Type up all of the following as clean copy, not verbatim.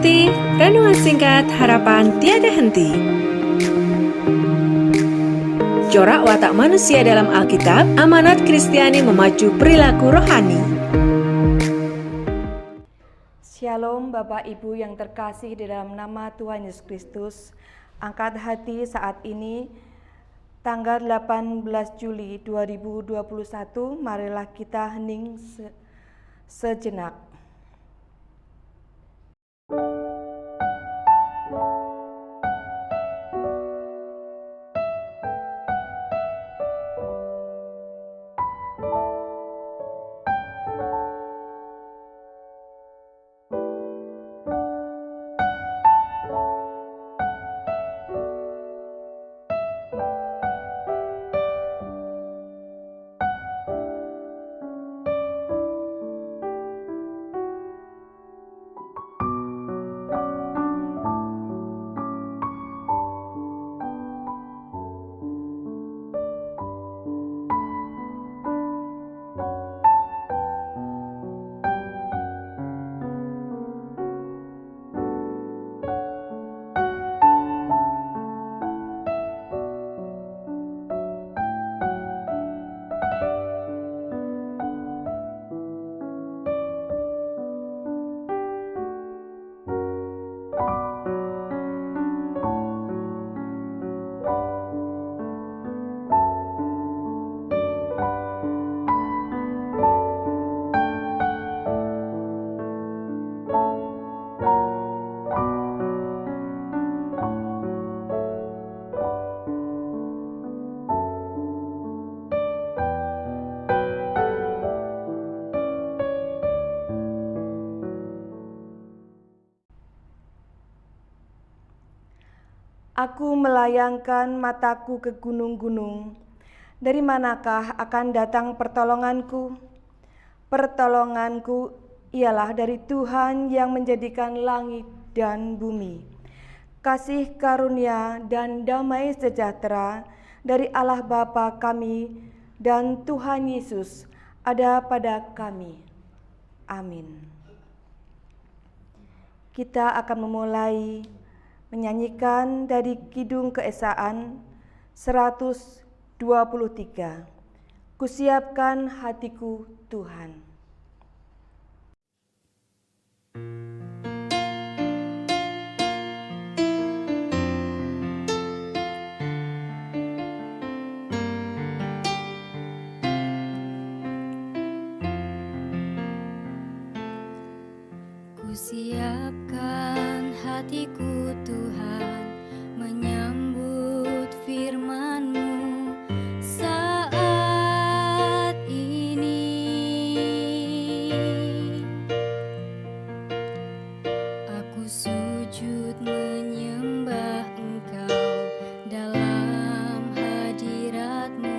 Ikuti renungan singkat harapan tiada henti. Corak watak manusia dalam Alkitab, amanat Kristiani memacu perilaku rohani. Shalom Bapak Ibu yang terkasih di dalam nama Tuhan Yesus Kristus. Angkat hati saat ini, tanggal 18 Juli 2021, marilah kita hening sejenak. Aku melayangkan mataku ke gunung-gunung. Dari manakah akan datang pertolonganku? Pertolonganku ialah dari Tuhan yang menjadikan langit dan bumi. Kasih karunia dan damai sejahtera dari Allah Bapa kami dan Tuhan Yesus ada pada kami. Amin. Kita akan memulai menyanyikan dari Kidung Keesaan 123. Kusiapkan hatiku Tuhan. Kusiapkan hatiku Tuhan, menyambut firman-Mu saat ini. Aku sujud menyembah Engkau dalam hadirat-Mu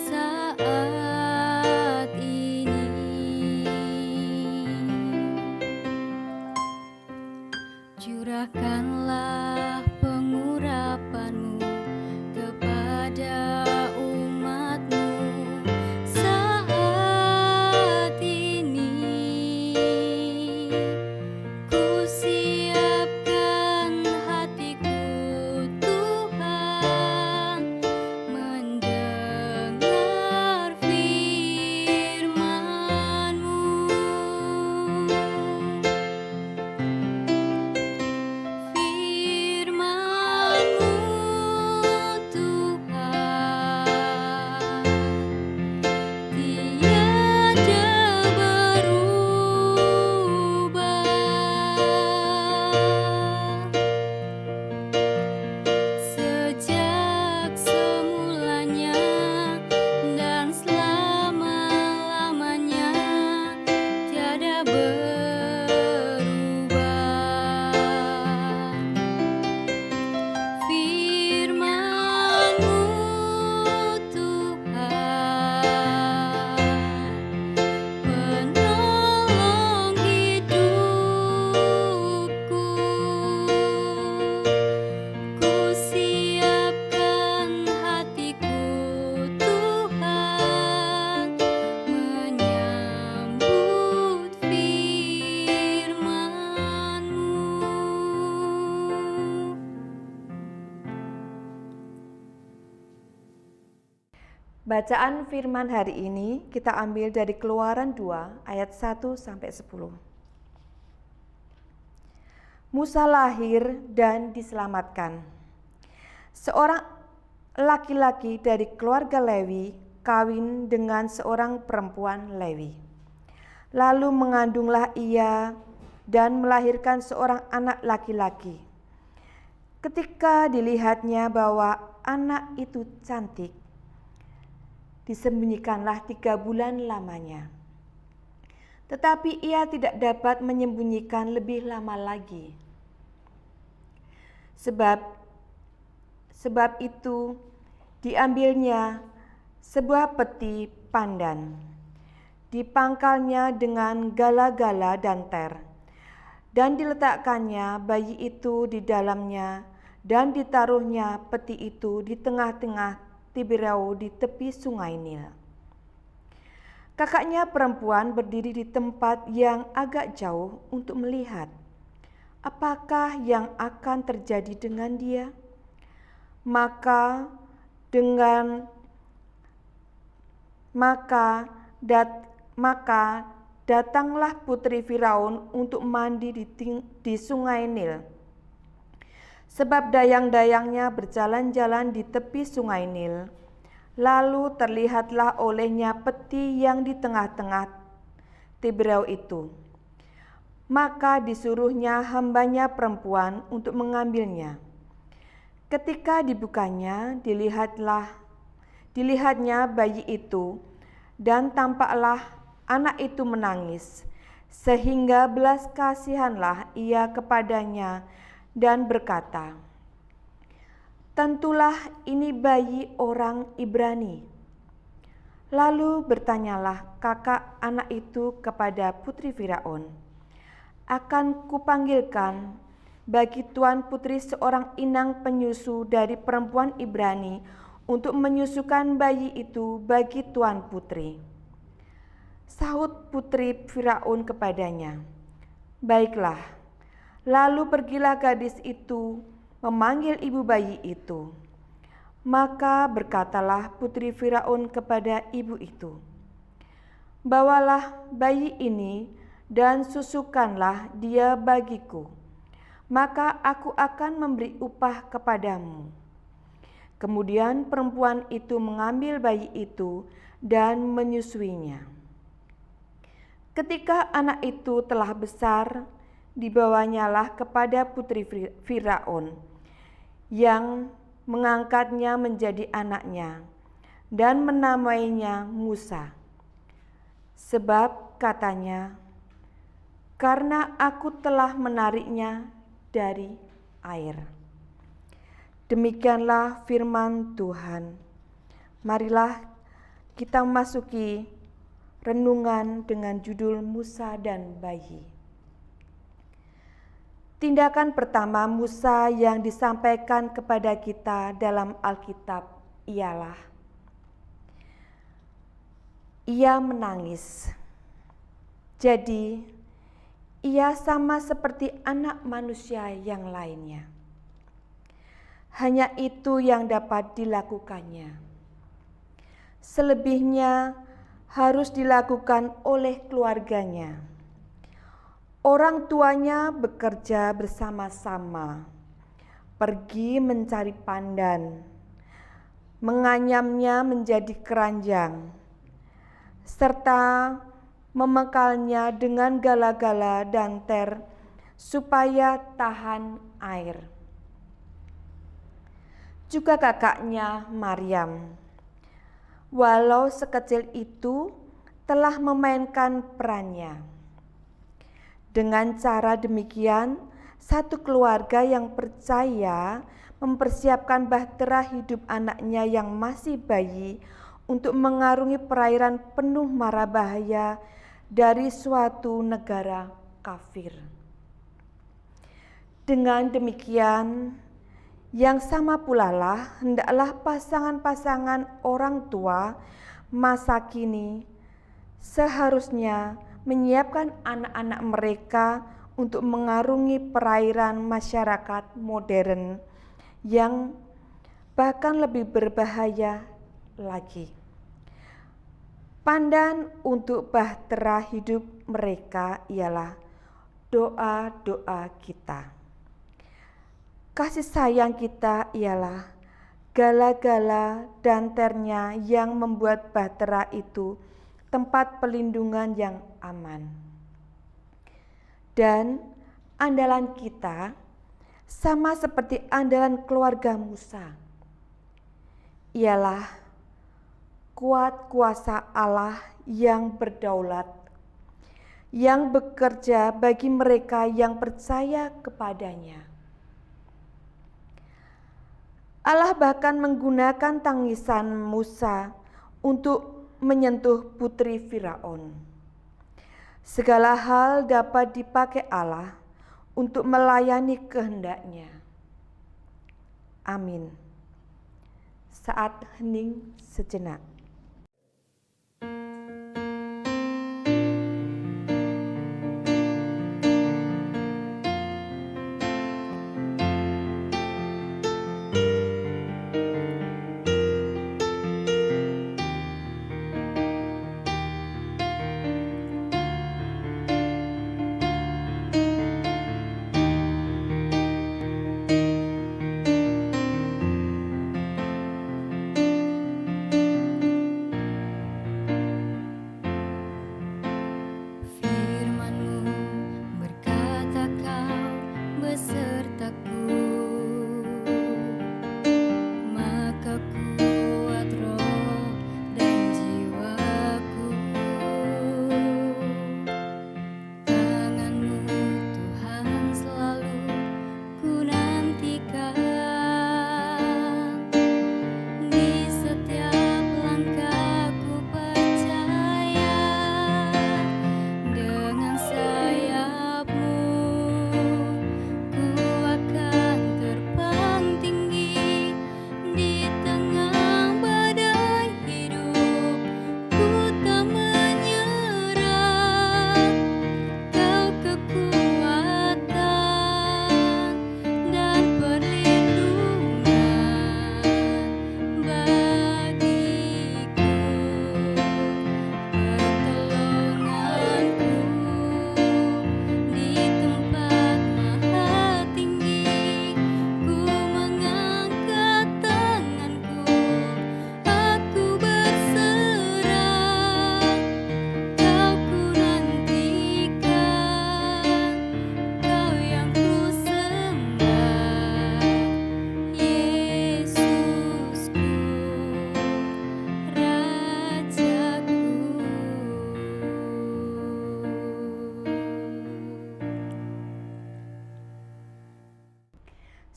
saat ini. Curahkan Bacaan firman hari ini kita ambil dari Keluaran 2 ayat 1 sampai 10. Musa lahir dan diselamatkan. Seorang laki-laki dari keluarga Lewi kawin dengan seorang perempuan Lewi. Lalu mengandunglah ia dan melahirkan seorang anak laki-laki. Ketika dilihatnya bahwa anak itu cantik, disembunyikanlah 3 bulan lamanya. Tetapi ia tidak dapat menyembunyikan lebih lama lagi. Sebab itu diambilnya sebuah peti pandan, dipangkalnya dengan gala-gala dan ter, dan diletakkannya bayi itu di dalamnya, dan ditaruhnya peti itu di tengah-tengah Tiberau di tepi sungai Nil. Kakaknya perempuan berdiri di tempat yang agak jauh untuk melihat apakah yang akan terjadi dengan dia. Maka datanglah putri Firaun untuk mandi di sungai Nil. Sebab dayang-dayangnya berjalan-jalan di tepi sungai Nil. Lalu terlihatlah olehnya peti yang di tengah-tengah Tiberau itu. Maka disuruhnya hambanya perempuan untuk mengambilnya. Ketika dibukanya, dilihatnya bayi itu, dan tampaklah anak itu menangis, sehingga belas kasihanlah ia kepadanya, dan berkata, "Tentulah ini bayi orang Ibrani." Lalu bertanyalah kakak anak itu kepada putri Firaun, "Akan kupanggilkan bagi tuan putri seorang inang penyusu dari perempuan Ibrani untuk menyusukan bayi itu bagi tuan putri." Sahut putri Firaun kepadanya, "Baiklah." Lalu pergilah gadis itu memanggil ibu bayi itu. Maka berkatalah putri Firaun kepada ibu itu, "Bawalah bayi ini dan susukanlah dia bagiku, maka aku akan memberi upah kepadamu." Kemudian perempuan itu mengambil bayi itu dan menyusuinya. Ketika anak itu telah besar, dibawanyalah kepada putri Firaun, yang mengangkatnya menjadi anaknya dan menamainya Musa. Sebab katanya, "Karena aku telah menariknya dari air." Demikianlah firman Tuhan. Marilah kita masuki renungan dengan judul Musa dan Bayi. Tindakan pertama Musa yang disampaikan kepada kita dalam Alkitab ialah ia menangis. Jadi, ia sama seperti anak manusia yang lainnya. Hanya itu yang dapat dilakukannya. Selebihnya harus dilakukan oleh keluarganya. Orang tuanya bekerja bersama-sama, pergi mencari pandan, menganyamnya menjadi keranjang, serta memekalnya dengan gala-gala dan ter supaya tahan air. Juga kakaknya Maryam, walau sekecil itu, telah memainkan perannya. Dengan cara demikian, satu keluarga yang percaya mempersiapkan bahtera hidup anaknya yang masih bayi untuk mengarungi perairan penuh mara bahaya dari suatu negara kafir. Dengan demikian, yang sama pula lah hendaklah pasangan-pasangan orang tua masa kini seharusnya menyiapkan anak-anak mereka untuk mengarungi perairan masyarakat modern yang bahkan lebih berbahaya lagi. Pandan untuk bahtera hidup mereka ialah doa-doa kita. Kasih sayang kita ialah gala-gala dan ternya yang membuat bahtera itu tempat pelindungan yang aman. Dan andalan kita sama seperti andalan keluarga Musa, ialah kuat kuasa Allah yang berdaulat, yang bekerja bagi mereka yang percaya kepadanya. Allah bahkan menggunakan tangisan Musa untuk menyentuh putri Firaun. Segala hal dapat dipakai Allah untuk melayani kehendaknya. Amin. Saat hening sejenak.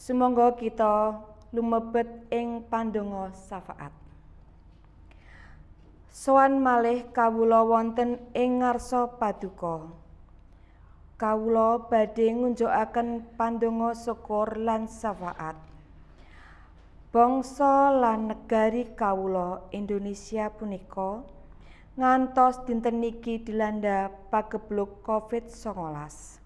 Sumangga kita lumebet ing pandonga syafaat. Sowan malih kawula wonten ing ngarsa paduka. Kawula badhe ngunjukaken pandonga syukur lan syafaat. Bangsa lan negari kawula Indonesia punika ngantos dinten niki dilanda pageblug Covid-19.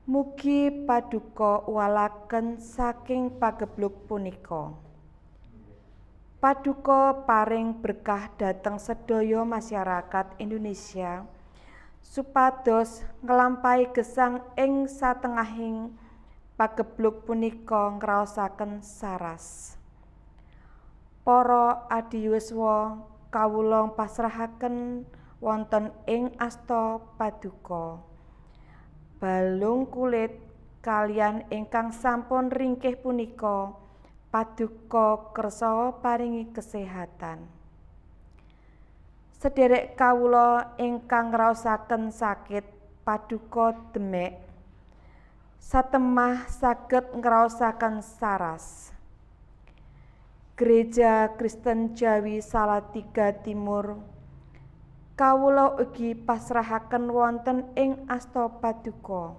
Mugi paduka walaken saking pageblug punika. Paduka paring berkah dhateng sedaya masyarakat Indonesia supados nglampahi gesang ing satengahing pageblug punika ngraosaken saras. Para adiyuswa kawula pasrahaken wonten ing asta paduka. Balung kulit kalian ingkang sampun ringkih punika paduka kersa paringi kesehatan. Sederek kawula ingkang ngraosaken sakit paduka demek satemah saged ngraosaken saras. Gereja Kristen Jawi Salatiga Timur kawula ugi pasrahaken wonten ing asta paduka.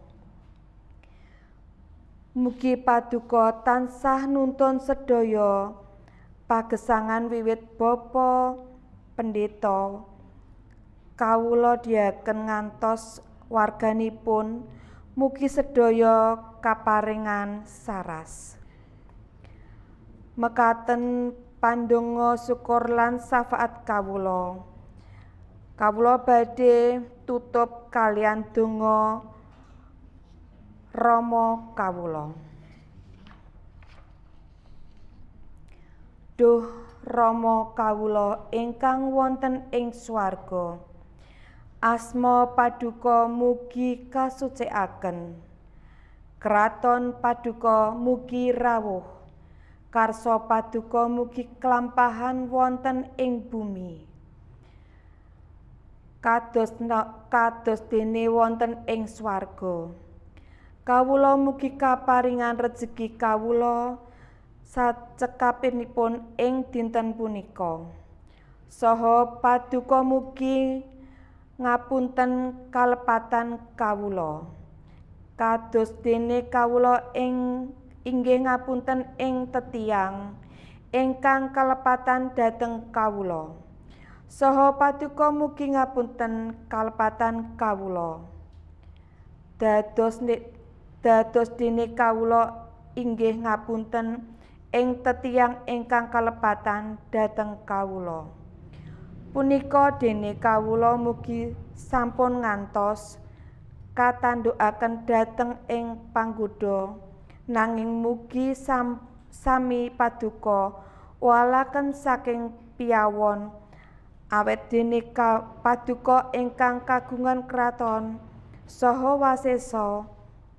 Mugi paduka tansah nuntun sedaya pagesangan wiwit Bapa Pendeta kawula diaken ngantos warganipun mugi sedaya kaparingan saras. Mekaten pandonga syukur lan syafaat kawula. Kawula badhe tutup kalian donga Rama kawula. Duh Rama kawula ingkang wonten ing swarga, asma paduka mugi kasucikaken. Kraton paduka mugi rawuh. Karsa paduka mugi kelampahan wonten ing bumi. Kados dene wonten ing swarga. Kawula mugi kaparingan rejeki kawula sacekapipun ing dinten punika. Saha paduka mugi ngapunten kalepatan kawula. Kados dene kawula inggih ngapunten ing tetiyang ingkang kalepatan dhateng kawula. Saha paduka mugi ngapunten kalepatan kawula. Dados dene kawula inggih ngapunten ing tetiyang ingkang kalepatan dhateng kawula. Punika dene kawula mugi sampun ngantos katandukaken dhateng ing panggoda, nanging mugi sami paduka walaken saking piyawon, awet dene paduka ingkang kagungan kraton saha wasesa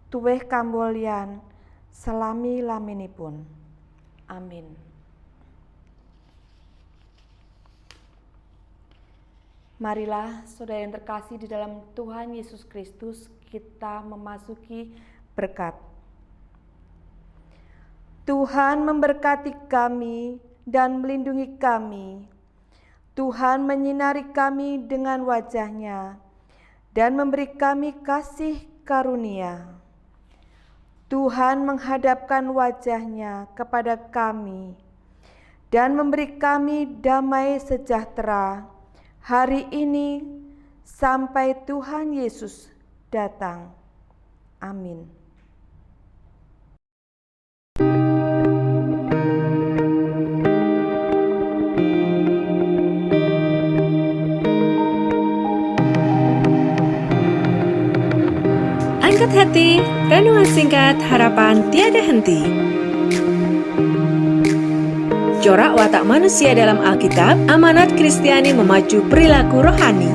tuwih kamulyan selami-laminipun. Amin. Marilah saudara yang terkasih di dalam Tuhan Yesus Kristus, kita memasuki berkat. Tuhan memberkati kami dan melindungi kami. Tuhan menyinari kami dengan wajah-Nya dan memberi kami kasih karunia. Tuhan menghadapkan wajah-Nya kepada kami dan memberi kami damai sejahtera hari ini sampai Tuhan Yesus datang. Amin. Angkat hati, renungan singkat harapan tiada henti. Corak watak manusia dalam Alkitab, amanat Kristiani memacu perilaku rohani.